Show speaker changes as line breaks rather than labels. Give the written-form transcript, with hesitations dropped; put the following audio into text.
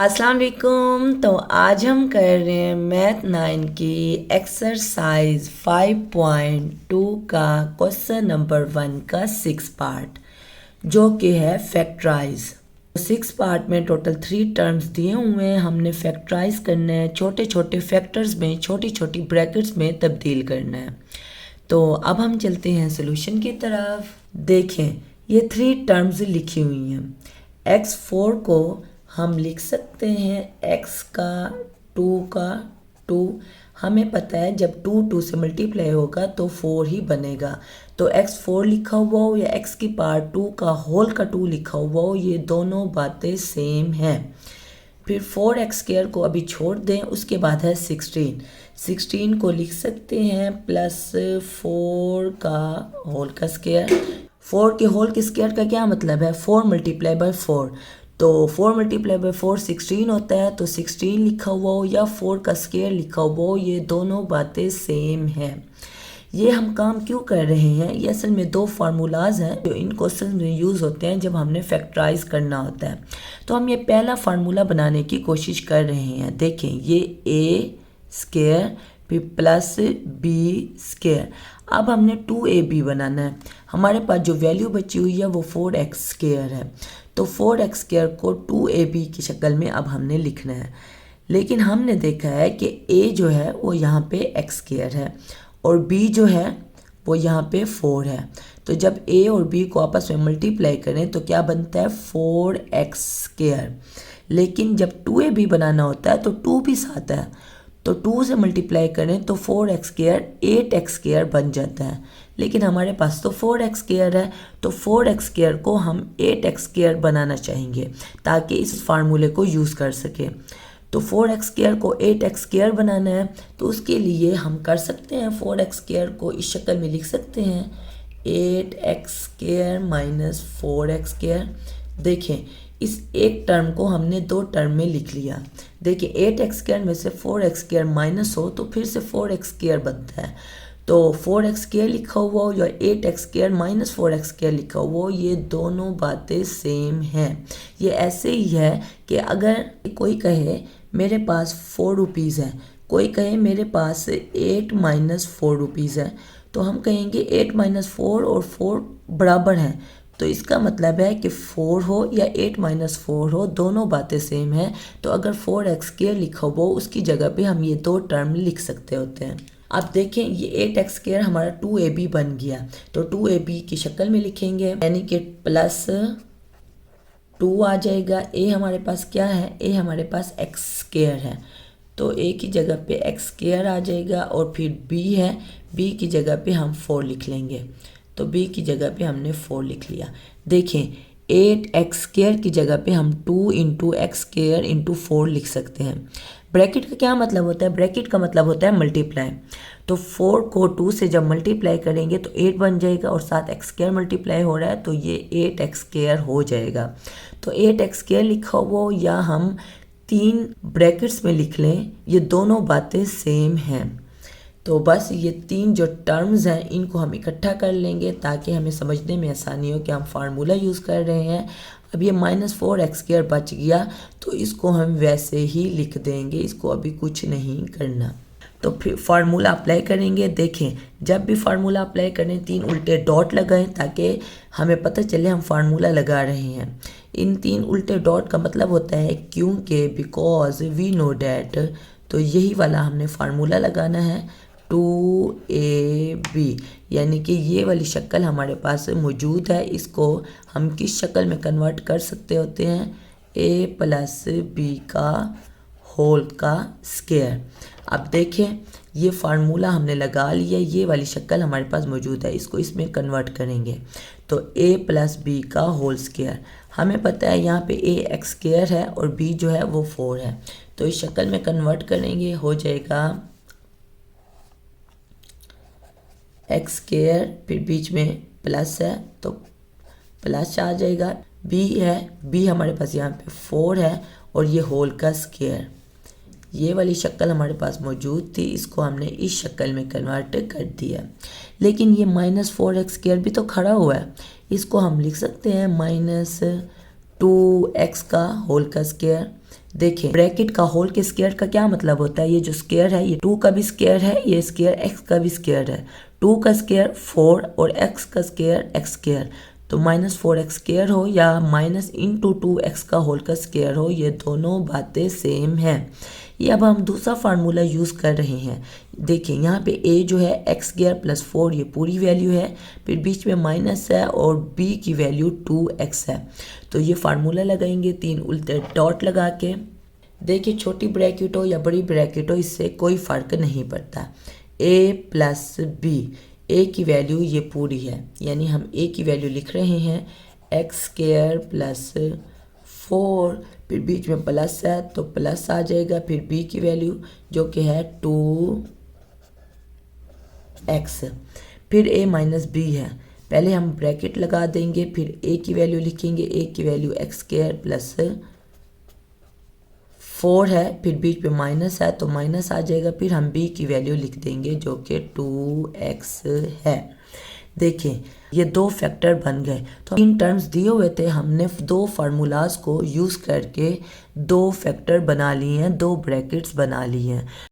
अस्सलाम वालेकुम। तो आज हम कर रहे हैं मैथ 9 की एक्सरसाइज 5.2 का क्वेश्चन नंबर 1 का 6 पार्ट, जो कि है फैक्टराइज। 6 पार्ट में टोटल 3 टर्म्स दिए हुए हैं, हमने फैक्टराइज करना है, छोटे छोटे फैक्टर्स में छोटी छोटी ब्रैकेट्स में तब्दील करना है। तो अब हम चलते हैं सोल्यूशन की तरफ। देखें, ये 3 टर्म्स लिखी हुई हैं। x4 को हम लिख सकते हैं x का 2 का 2। हमें पता है जब 2 से मल्टीप्लाई होगा तो 4 ही बनेगा। तो x4 लिखा हुआ हो या x की पावर 2 का होल का 2 लिखा हुआ हो, ये दोनों बातें सेम हैं। फिर 4x² को अभी छोड़ दें, उसके बाद है 16 को लिख सकते हैं प्लस 4 का होल का स्क्वायर। 4 के होल के स्क्वायर का क्या मतलब है? 4 मल्टीप्लाई बाय 4। तो 4 मल्टीप्लाई बाय 4 16 होता है। तो 16 लिखा हुआ हो या 4 का स्क्वायर लिखा हुआ हो, ये दोनों बातें सेम हैं। ये हम काम क्यों कर रहे हैं? ये असल में 2 फार्मूलाज हैं जो इन क्वेश्चन में यूज़ होते हैं जब हमने फैक्टराइज करना होता है। तो हम ये पहला फार्मूला बनाने की कोशिश कर रहे हैं। देखें, ये a स्क्वायर फिर प्लस b स्क्वायर। अब हमने 2ab बनाना है। हमारे पास जो वैल्यू बची हुई है वो 4x स्क्वायर है। तो 4x स्क्वायर को 2ab की शक्ल में अब हमने लिखना है। लेकिन हमने देखा है कि a जो है वो यहाँ पे x स्क्वायर है और b जो है वो यहाँ पे 4 है। तो जब a और b को आपस में मल्टीप्लाई करें तो क्या बनता है? 4x square. लेकिन जब 2ab बनाना होता है तो 2 भी साथ है, तो 2 से मल्टीप्लाई करें तो 4x स्क्वायर 8x स्क्वायर बन जाता है। लेकिन हमारे पास तो 4x स्क्वायर है, तो 4x स्क्वायर को हम 8x स्क्वायर बनाना चाहेंगे ताकि इस फार्मूले को यूज़ कर सके। तो 4x स्क्वायर को 8x स्क्वायर बनाना है, तो उसके लिए हम कर सकते हैं 4x स्क्वायर को इस शक्ल में लिख सकते हैं 8x square minus 4x square. देखें, इस एक टर्म को हमने 2 टर्म में लिख लिया। देखिए, 8x स्क्वायर में से 4x स्क्वायर माइनस हो तो फिर से 4x स्क्वायर बनता है। तो 4x स्क्वायर लिखा हुआ हो या 8x square minus 4x square लिखा हुआ हो, ये दोनों बातें सेम हैं। ये ऐसे ही है कि अगर कोई कहे मेरे पास 4 रुपीज़ है, कोई कहे मेरे पास 8 माइनस 4 रुपीज़ है, तो हम कहेंगे 8 माइनस 4 और 4 बराबर हैं। तो इसका मतलब है कि 4 हो या 8 माइनस 4 हो, दोनों बातें सेम हैं। तो अगर 4x स्क्वायर लिखा हो उसकी जगह पे हम ये 2 टर्म लिख सकते होते हैं। अब देखें, ये 8x स्क्वायर हमारा 2ab बन गया। तो 2ab की शक्ल में लिखेंगे, यानी कि प्लस 2 आ जाएगा। a हमारे पास क्या है? a हमारे पास x स्क्वायर है, तो a की जगह पे x स्क्वायर आ जाएगा। और फिर b है, b की जगह पे हम 4 लिख लेंगे। तो b की जगह पे हमने 4 लिख लिया। देखें, 8x स्क्वायर की जगह पे हम 2 इंटू एक्स स्क्वायर इंटू 4 लिख सकते हैं। ब्रैकेट का क्या मतलब होता है? ब्रैकेट का मतलब होता है मल्टीप्लाई। तो 4 को 2 से जब मल्टीप्लाई करेंगे तो 8 बन जाएगा और साथ x स्क्वायर मल्टीप्लाई हो रहा है तो ये 8x स्क्वायर हो जाएगा। तो 8x स्क्वायर लिखा हुआ या हम 3 ब्रैकेट्स में लिख लें, ये दोनों बातें सेम हैं। तो बस ये 3 जो टर्म्स हैं इनको हम इकट्ठा कर लेंगे ताकि हमें समझने में आसानी हो कि हम फार्मूला यूज़ कर रहे हैं। अब ये माइनस 4x स्क्वायर बच गया तो इसको हम वैसे ही लिख देंगे, इसको अभी कुछ नहीं करना। तो फिर फार्मूला अप्लाई करेंगे। देखें, जब भी फार्मूला अप्लाई करें 3 उल्टे डॉट लगाएं ताकि हमें पता चले हम फार्मूला लगा रहे हैं। इन 3 उल्टे डॉट का मतलब होता है क्योंकि, बिकॉज, वी नो डैट। तो यही वाला हमने फार्मूला लगाना है 2ab, यानी कि ये वाली शक्ल हमारे पास मौजूद है। इसको हम किस शक्ल में कन्वर्ट कर सकते होते हैं? a प्लस b का होल का स्क्वायर। अब देखें, ये फार्मूला हमने लगा लिया, ये वाली शक्ल हमारे पास मौजूद है, इसको इसमें कन्वर्ट करेंगे। तो a प्लस b का होल स्क्वायर, हमें पता है यहाँ पे a x स्क्वायर है और b जो है वो 4 है। तो इस शक्ल में कन्वर्ट करेंगे, हो जाएगा x स्क्वायर, फिर बीच में प्लस है तो प्लस आ जाएगा। b है, b हमारे पास यहाँ पे 4 है और ये होल का स्क्वायर। ये वाली शक्ल हमारे पास मौजूद थी, इसको हमने इस शक्ल में कन्वर्ट कर दिया। लेकिन ये माइनस 4x स्क्वायर भी तो खड़ा हुआ है, इसको हम लिख सकते हैं माइनस 2x का होल का स्क्वायर। देखिए ब्रैकेट का होल के स्क्वायर का क्या मतलब होता है, ये जो स्क्वायर है ये 2 का भी स्क्वायर है, ये स्क्वायर x का भी स्क्वायर है। 2 का स्क्वायर 4 और x का स्क्वायर x स्क्वायर, तो -4x स्क्वायर हो या -2x का होल का स्क्वायर हो, ये दोनों बातें सेम हैं। ये अब हम दूसरा फार्मूला यूज़ कर रहे हैं। देखिए यहाँ पे a जो है x स्क्वायर प्लस 4 ये पूरी वैल्यू है, फिर बीच में माइनस है और b की वैल्यू 2x है। तो ये फार्मूला लगाएंगे 3 उल्टे डॉट लगा के। देखिए छोटी ब्रैकेट हो या बड़ी ब्रैकेट हो इससे कोई फ़र्क नहीं पड़ता। a प्लस बी, a की वैल्यू ये पूरी है, यानी हम a की वैल्यू लिख रहे हैं x स्क्वायर प्लस 4, फिर बीच में प्लस है तो प्लस आ जाएगा, फिर b की वैल्यू जो कि है 2x, फिर a माइनस बी है। पहले हम ब्रैकेट लगा देंगे, फिर a की वैल्यू लिखेंगे, a की वैल्यू x स्क्वायर प्लस 4 है, फिर बीच पे माइनस है तो माइनस आ जाएगा, फिर हम b की वैल्यू लिख देंगे जो कि 2x है। देखिए ये दो फैक्टर बन गए। तो 3 टर्म्स दिए हुए थे, हमने 2 फार्मूलाज को यूज़ करके 2 फैक्टर बना लिए हैं, 2 ब्रैकेट्स बना लिए हैं।